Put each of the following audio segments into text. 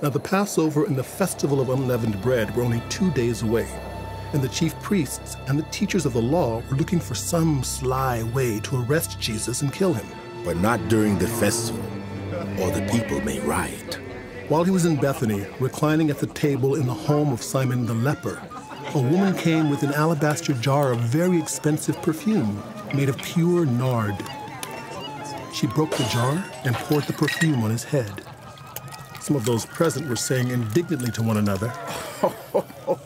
Now the Passover and the Festival of Unleavened Bread were only 2 days away, and the chief priests and the teachers of the law were looking for some sly way to arrest Jesus and kill him. But not during the festival, or the people may riot. While he was in Bethany, reclining at the table in the home of Simon the leper, a woman came with an alabaster jar of very expensive perfume made of pure nard. She broke the jar and poured the perfume on his head. Some of those present were saying indignantly to one another,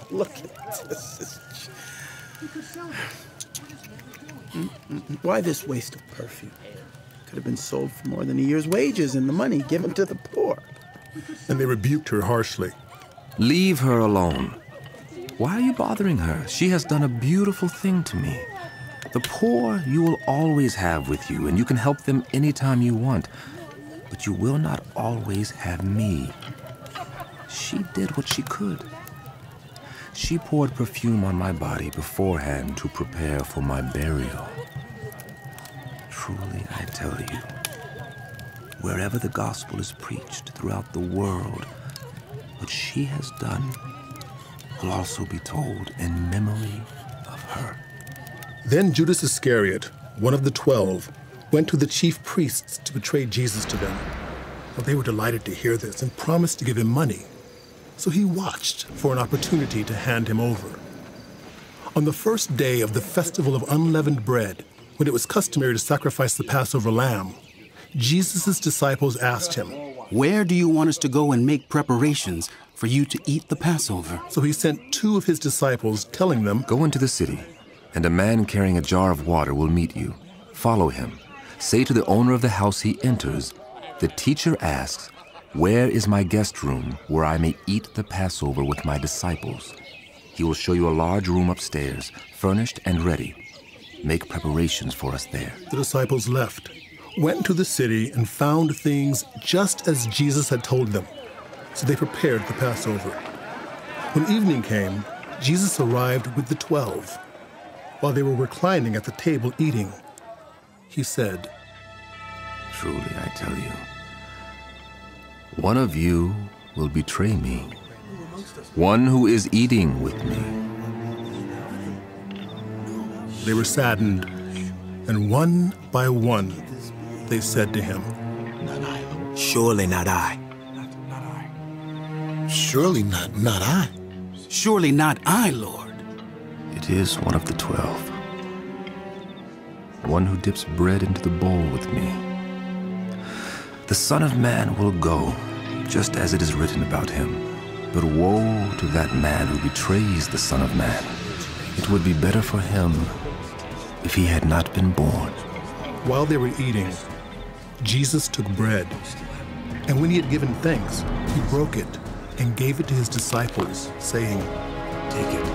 Look at this. Why this waste of perfume? Could have been sold for more than a year's wages and the money given to the poor. And they rebuked her harshly. Leave her alone. Why are you bothering her? She has done a beautiful thing to me. The poor you will always have with you, and you can help them anytime you want. But you will not always have me. She did what she could. She poured perfume on my body beforehand to prepare for my burial. Truly, I tell you, wherever the gospel is preached throughout the world, what she has done will also be told in memory of her. Then Judas Iscariot, one of the 12, went to the chief priests to betray Jesus to them. Well, they were delighted to hear this and promised to give him money. So he watched for an opportunity to hand him over. On the first day of the Festival of Unleavened Bread, when it was customary to sacrifice the Passover lamb, Jesus' disciples asked him, "Where do you want us to go and make preparations for you to eat the Passover?" So he sent 2 of his disciples, telling them, Go into the city, and a man carrying a jar of water will meet you. Follow him. Say to the owner of the house he enters, the teacher asks, where is my guest room where I may eat the Passover with my disciples? He will show you a large room upstairs, furnished and ready. Make preparations for us there. The disciples left, went into the city, and found things just as Jesus had told them. So they prepared the Passover. When evening came, Jesus arrived with the 12. While they were reclining at the table eating, he said, Truly, I tell you, one of you will betray me, one who is eating with me. They were saddened, and one by one they said to him, Surely not I. Surely not I. "Surely not I, Lord." It is one of the 12, one who dips bread into the bowl with me. The Son of Man will go, just as it is written about him. But woe to that man who betrays the Son of Man. It would be better for him if he had not been born. While they were eating, Jesus took bread, and when he had given thanks, he broke it and gave it to his disciples, saying, Take it.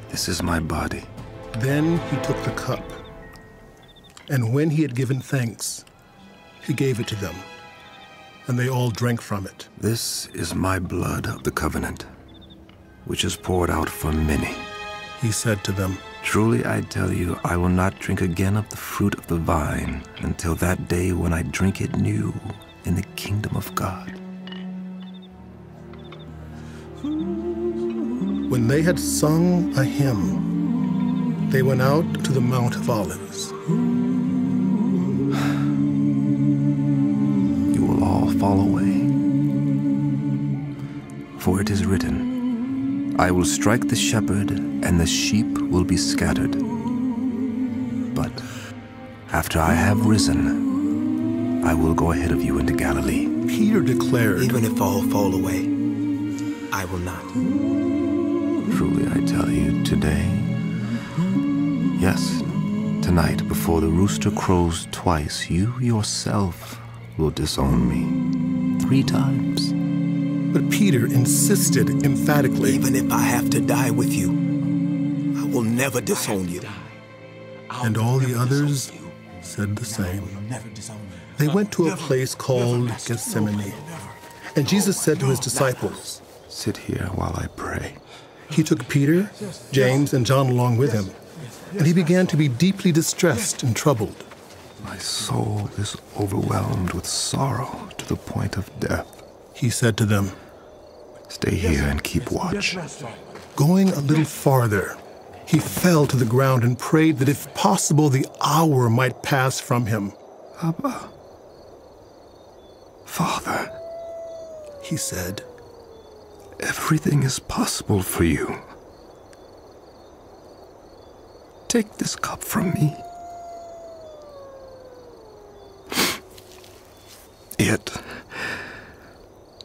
This is my body. Then he took the cup, and when he had given thanks, he gave it to them, and they all drank from it. This is my blood of the covenant, which is poured out for many. He said to them, Truly I tell you, I will not drink again of the fruit of the vine until that day when I drink it new in the kingdom of God. When they had sung a hymn, they went out to the Mount of Olives. You will all fall away. For it is written, I will strike the shepherd, and the sheep will be scattered. But after I have risen, I will go ahead of you into Galilee. Peter declared, Even if all fall away, I will not. Truly I tell you, today, yes, tonight, before the rooster crows twice, you yourself will disown me 3 times. But Peter insisted emphatically, Even if I have to die with you, I will never disown you. and all the others said the same. They went to a place called Gethsemane, and Jesus said to his disciples, Sit here while I pray. He took Peter, James, and John along with him, and he began to be deeply distressed and troubled. My soul is overwhelmed with sorrow to the point of death. He said to them, Stay here and keep watch. Going a little farther, he fell to the ground and prayed that if possible the hour might pass from him. Abba, Father, He said, everything is possible for you. Take this cup from me. Yet,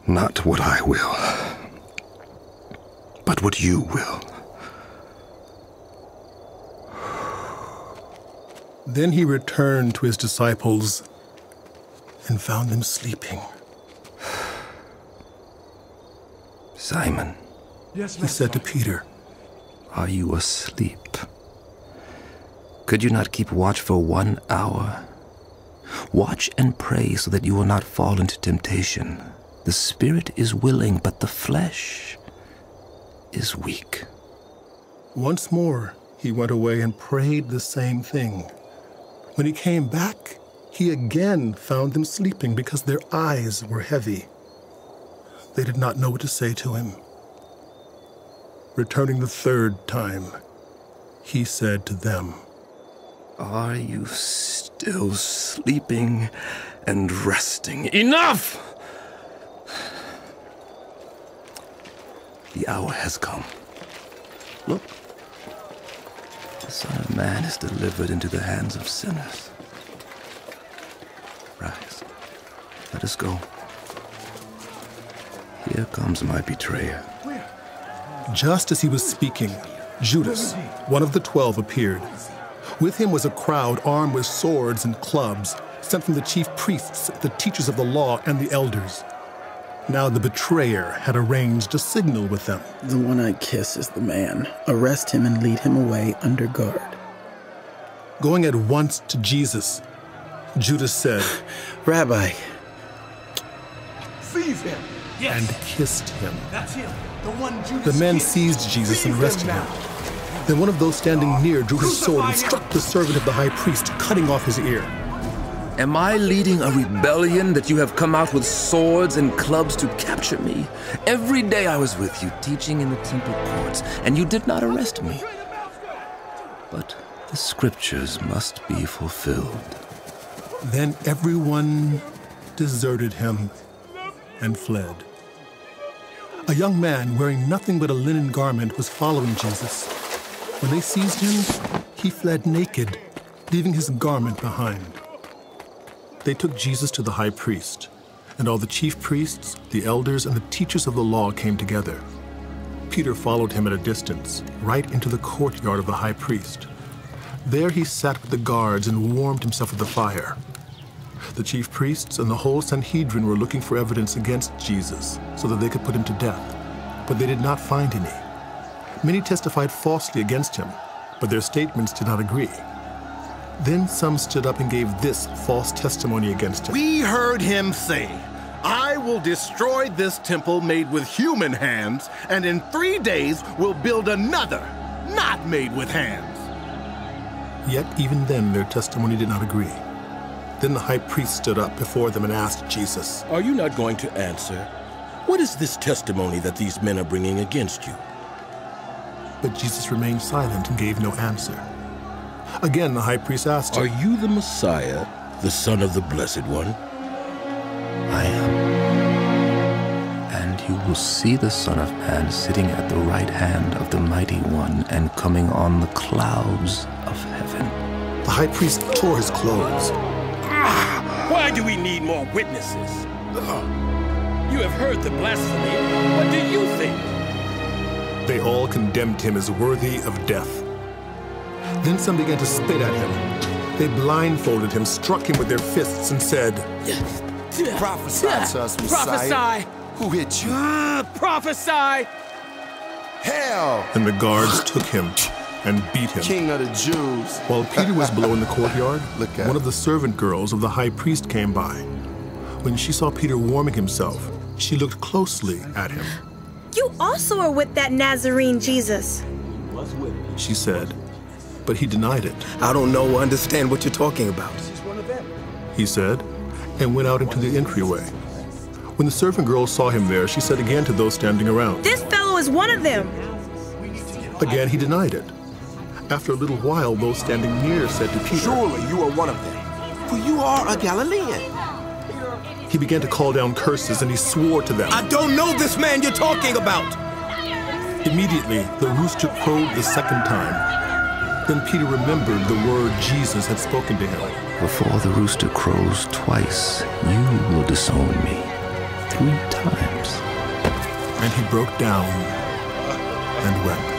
not what I will, but what you will. Then he returned to his disciples and found them sleeping. Simon, He said to Peter, are you asleep? Could you not keep watch for 1 hour? Watch and pray so that you will not fall into temptation. The spirit is willing, but the flesh is weak. Once more he went away and prayed the same thing. When he came back, he again found them sleeping because their eyes were heavy. They did not know what to say to him. Returning the third time, he said to them, Are you still sleeping and resting? Enough! The hour has come. Look, the Son of Man is delivered into the hands of sinners. Rise, let us go. Here comes my betrayer. Just as he was speaking, Judas, one of the 12, appeared. With him was a crowd armed with swords and clubs, sent from the chief priests, the teachers of the law, and the elders. Now the betrayer had arranged a signal with them. The one I kiss is the man. Arrest him and lead him away under guard. Going at once to Jesus, Judas said, Rabbi, Seize him. Yes. and kissed him. That's him. The one Judas The men kissed. seized Jesus and Seize arrested him. now. Then one of those standing near drew his sword and Crucify him. struck the servant of the high priest, cutting off his ear. Am I leading a rebellion that you have come out with swords and clubs to capture me? Every day I was with you, teaching in the temple courts, and you did not arrest me. But the scriptures must be fulfilled. Then everyone deserted him and fled. A young man wearing nothing but a linen garment was following Jesus. When they seized him, he fled naked, leaving his garment behind. They took Jesus to the high priest, and all the chief priests, the elders, and the teachers of the law came together. Peter followed him at a distance, right into the courtyard of the high priest. There he sat with the guards and warmed himself at the fire. The chief priests and the whole Sanhedrin were looking for evidence against Jesus so that they could put him to death, but they did not find any. Many testified falsely against him, but their statements did not agree. Then some stood up and gave this false testimony against him. We heard him say, I will destroy this temple made with human hands, and in 3 days will build another, not made with hands. Yet even then their testimony did not agree. Then the high priest stood up before them and asked Jesus, Are you not going to answer? What is this testimony that these men are bringing against you? But Jesus remained silent and gave no answer. Again the high priest asked him, Are you the Messiah, the Son of the Blessed One? I am. And you will see the Son of Man sitting at the right hand of the Mighty One and coming on the clouds of heaven. The high priest tore his clothes. Why do we need more witnesses? You have heard the blasphemy. What do you think? They all condemned him as worthy of death. Then some began to spit at him. They blindfolded him, struck him with their fists, and said, Prophesy to us, Messiah. Prophesy. Who hit you? Prophesy. Hell! and the guards took him and beat him. King of the Jews. While Peter was below in the courtyard, Look at one of the servant girls of the high priest came by. When she saw Peter warming himself, she looked closely at him. You also are with that Nazarene Jesus. She said, but he denied it. I don't know or understand what you're talking about. He said, and went out into the entryway. When the servant girl saw him there, she said again to those standing around, This fellow is one of them. Again, he denied it. After a little while, those standing near said to Peter, Surely you are one of them, for you are a Galilean. He began to call down curses, and he swore to them. I don't know this man you're talking about. Immediately, the rooster crowed the second time. Then Peter remembered the word Jesus had spoken to him. Before the rooster crows twice, you will disown me 3 times. And he broke down and wept.